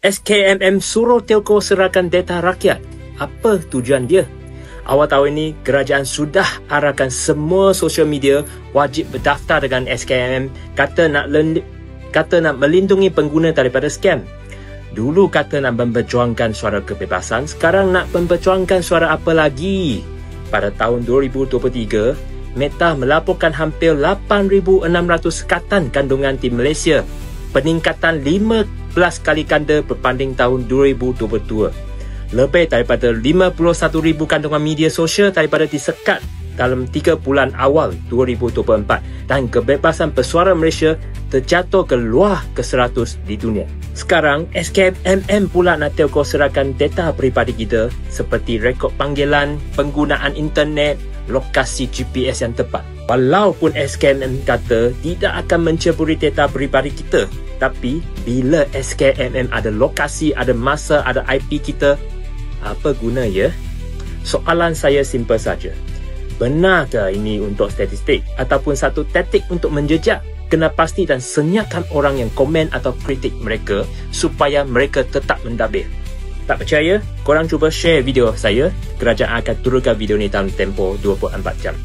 SKMM suruh telco serahkan data rakyat. Apa tujuan dia? Awal tahun ini, kerajaan sudah arahkan semua sosial media wajib berdaftar dengan SKMM, kata nak melindungi pengguna daripada scam. Dulu kata nak memperjuangkan suara kebebasan, sekarang nak memperjuangkan suara apa lagi? Pada tahun 2023, Meta melaporkan hampir 8,600 sekatan kandungan di Malaysia, peningkatan 15 kali ganda berbanding tahun 2022. Lebih daripada 51,000 kandungan media sosial daripada disekat dalam 3 bulan awal 2024 dan kebebasan bersuara Malaysia terjatuh ke luar ke-100 di dunia. Sekarang, SKMM pula nak telco serahkan data peribadi kita seperti rekod panggilan, penggunaan internet, lokasi GPS yang tepat. Walaupun SKMM kata tidak akan menceburi data peribadi kita, tapi bila SKMM ada lokasi, ada masa, ada IP kita, apa guna ya? Soalan saya simple saja. Benarkah ini untuk statistik ataupun satu taktik untuk menjejak? Kena pasti dan senyapkan orang yang komen atau kritik mereka supaya mereka tetap mendabir. Tak percaya? Korang cuba share video saya. Kerajaan akan turunkan video ni dalam tempoh 24 jam.